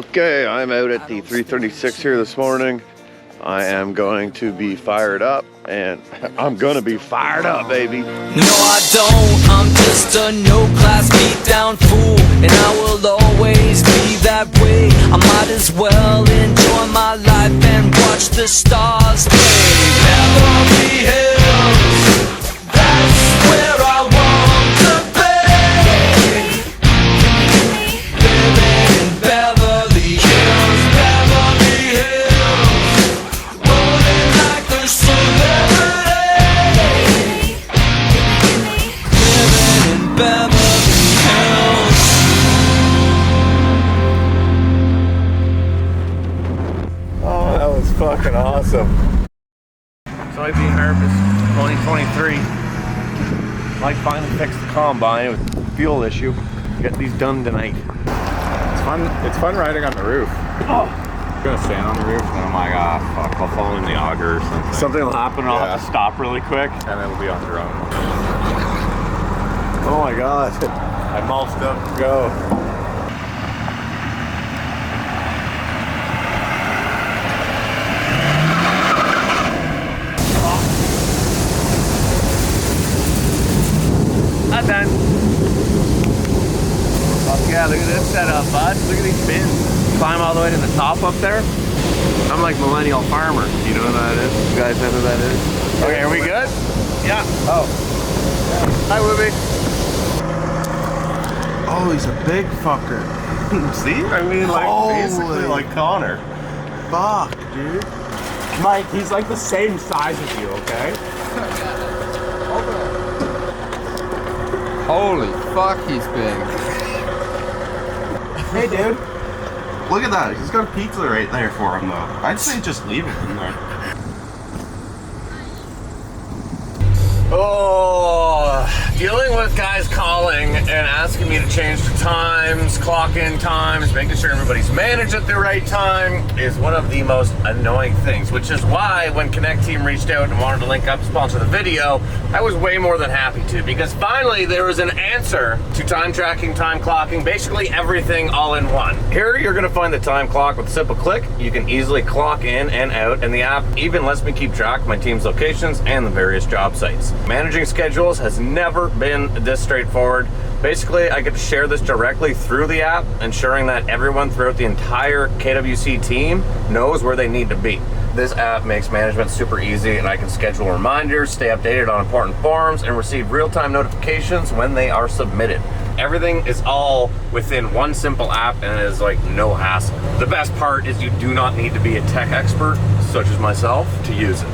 Okay, I'm out at the 336 here this morning. I am going to be fired up, and I'm gonna be fired up, baby. No, I don't. I'm just a no-class beat-down fool, and I will always be that way. I might as well enjoy my life and watch the stars play. Beverly Hills, that's where I want to be. Living in Beverly Hills, Beverly Hills, rolling like a celebrity. Living in Beverly Hills. Oh, that was fucking awesome. Soybean harvest 2023. Mike finally fixed the combine. It was a fuel issue. Get these done tonight. It's fun riding on the roof. Oh. I'm gonna stand on the roof and I'm like, ah, fuck, I'll fall in the auger or something. Something will happen and I'll have to stop really quick. And it'll be on your own. Oh my god. I'm all set to go. Not done. Fuck yeah, look at this setup, bud. Look at these bins. Climb all the way to the top up there. I'm like millennial farmer. You know what that is? You guys know who that is? Okay, are we good? Yeah. Oh. Hi, Wooby. Oh, he's a big fucker. See? I mean, like, basically like Connor. Fuck, dude. Mike, he's like the same size as you, okay? Holy fuck, he's big. Hey, dude. Look at that. He's got a pizza right there for him, though. I'd say just leave it in there. Oh, dealing with guys calling and asking me to change the times, clock in times, making sure everybody's managed at the right time is one of the most annoying things, which is why when Connect Team reached out and wanted to link up, sponsor the video, I was way more than happy to, because finally there was an answer to time tracking, time clocking, basically everything all in one. Here you're gonna find the time clock with a simple click. You can easily clock in and out, and the app even lets me keep track of my team's locations and the various job sites. Managing schedules has never been this straightforward. Basically, I get to share this directly through the app, ensuring that everyone throughout the entire KWC team knows where they need to be. This app makes management super easy, and I can schedule reminders, stay updated on important forums, and receive real-time notifications when they are submitted. Everything is all within one simple app, and it is like no hassle. The best part is you do not need to be a tech expert, such as myself, to use it.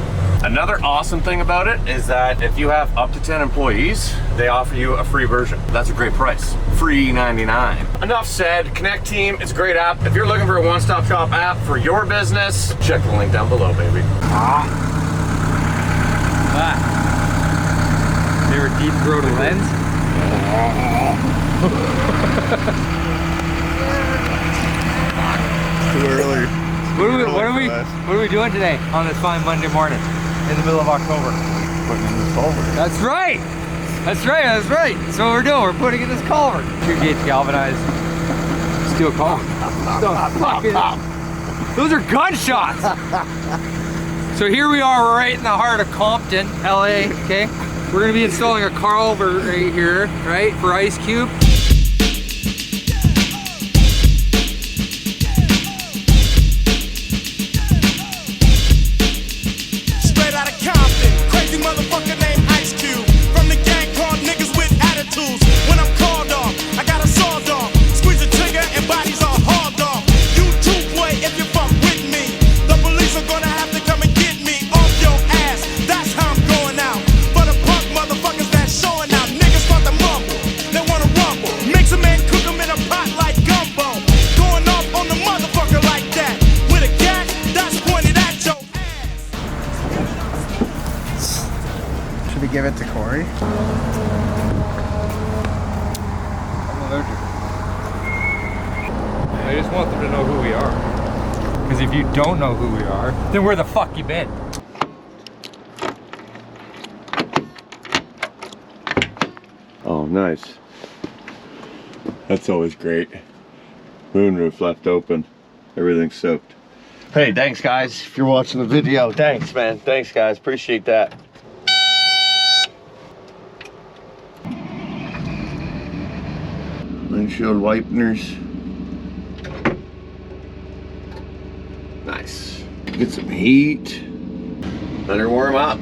Another awesome thing about it is that if you have up to 10 employees, they offer you a free version. That's a great price. Free 99. Enough said. Connect Team, it's a great app. If you're looking for a one-stop shop app for your business, check the link down below, baby. You ever deep throat a lens? Too early. What are we doing today on this fine Monday morning in the middle of October? Putting in this culvert. That's right. That's right. That's what we're doing. We're putting in this culvert. 2 gauge galvanized steel culvert. Those are gunshots. So here we are. We're right in the heart of Compton, LA. Okay. We're gonna be installing a culvert right here, right, for Ice Cube. Motherfucker named Ice Cube from the gang called niggas with attitudes. When I'm called off, I got a sawed off. Squeeze the trigger and bodies are hauled off. You too, boy, if you fuck with me. The police are gonna have to come and get me off your ass. That's how I'm going out. For the punk motherfuckers that's showing out. Niggas start to mumble, they wanna rumble. Mix 'em and cook 'em in a pot like gumbo. Going off on the motherfucker like that. With a gat that's pointed at your Should we give it to Corey? I just want them to know who we are. Because if you don't know who we are, then where the fuck you been? Oh, nice. That's always great. Moonroof left open. Everything's soaked. Hey, thanks guys. If you're watching the video, thanks man. Thanks guys, appreciate that. Windshield wipeners. Nice. Get some heat. Let her warm up.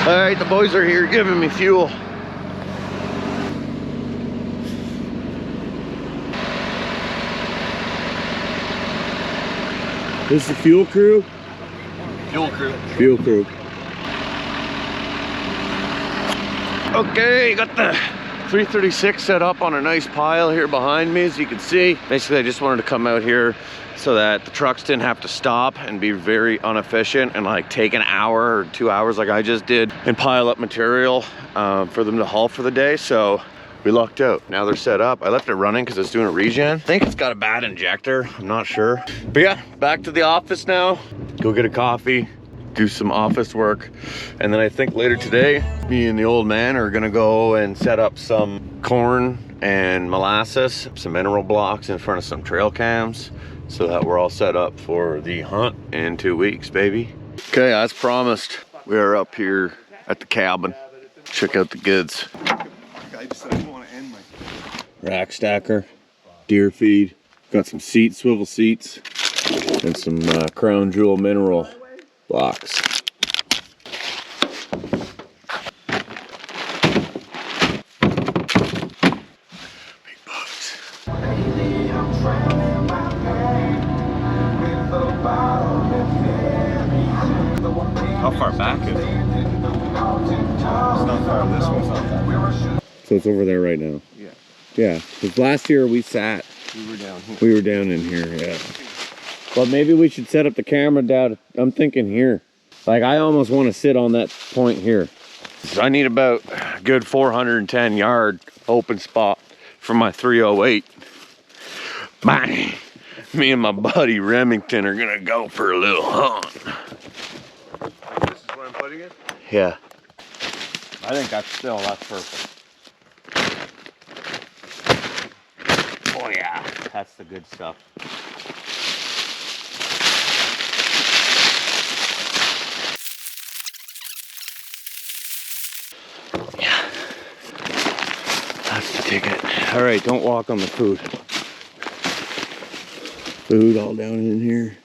All right, the boys are here giving me fuel. This is the fuel crew? Fuel crew. Fuel crew. Okay, got the 336 set up on a nice pile here behind me, as you can see. Basically, I just wanted to come out here so that the trucks didn't have to stop and be very inefficient and like take an hour or 2 hours like I just did and pile up material for them to haul for the day. So we lucked out. Now they're set up. I left it running because it's doing a regen. I think it's got a bad injector. I'm not sure. But yeah, back to the office now. Go get a coffee, do some office work. And then I think later today, me and the old man are gonna go and set up some corn and molasses, some mineral blocks in front of some trail cams, so that we're all set up for the hunt in 2 weeks, baby. Okay, as promised, we are up here at the cabin. Check out the goods. Rack stacker, deer feed, got some seats, swivel seats, and some crown jewel mineral blocks. Big bucks. How far back is it? It's not far. This one's not that far. So it's over there right now? Yeah. Yeah, because last year we sat. We were down here. We were down in here, yeah. But maybe we should set up the camera down. I'm thinking here. Like, I almost want to sit on that point here. So I need about a good 410 yard open spot for my 308. Bang! Me and my buddy Remington are gonna go for a little hunt. This is where I'm putting it? Yeah. I think that's perfect. Oh yeah, that's the good stuff. Yeah, that's the ticket. All right, don't walk on the food. Food all down in here.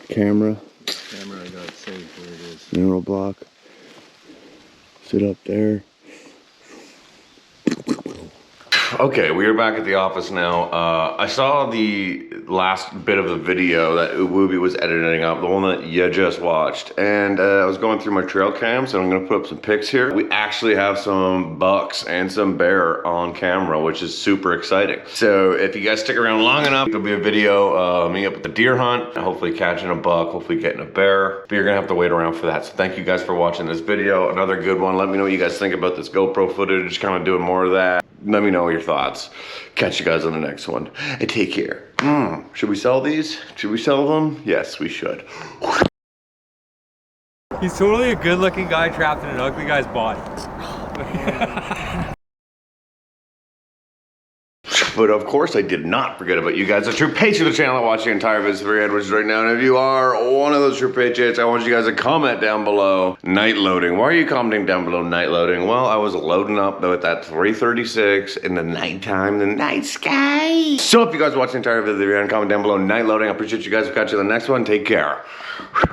Camera. Camera, I got it saved where it is. Mineral block. Sit up there. Okay, we are back at the office now. I saw the last bit of the video that Wooby was editing up, the one that you just watched, and I was going through my trail cams, and I'm gonna put up some pics here. We actually have some bucks and some bear on camera, which is super exciting. So if you guys stick around long enough, there'll be a video of me up at the deer hunt, hopefully catching a buck, hopefully getting a bear, but you're gonna have to wait around for that. So thank you guys for watching this video. Another good one. Let me know what you guys think about this GoPro footage, kind of doing more of that. Let me know your thoughts. Catch you guys on the next one. And take care. Should we sell these? Should we sell them? Yes, we should. He's totally a good-looking guy trapped in an ugly guy's body. But of course, I did not forget about you guys. A true patron of the channel, watching the entire visit for Edwards right now. And if you are one of those true patriots, I want you guys to comment down below night loading. Why are you commenting down below night loading? Well, I was loading up though at that 3:36 in the nighttime, the night sky. So if you guys watch the entire visit, comment down below night loading. I appreciate you guys. We'll catch you in the next one. Take care.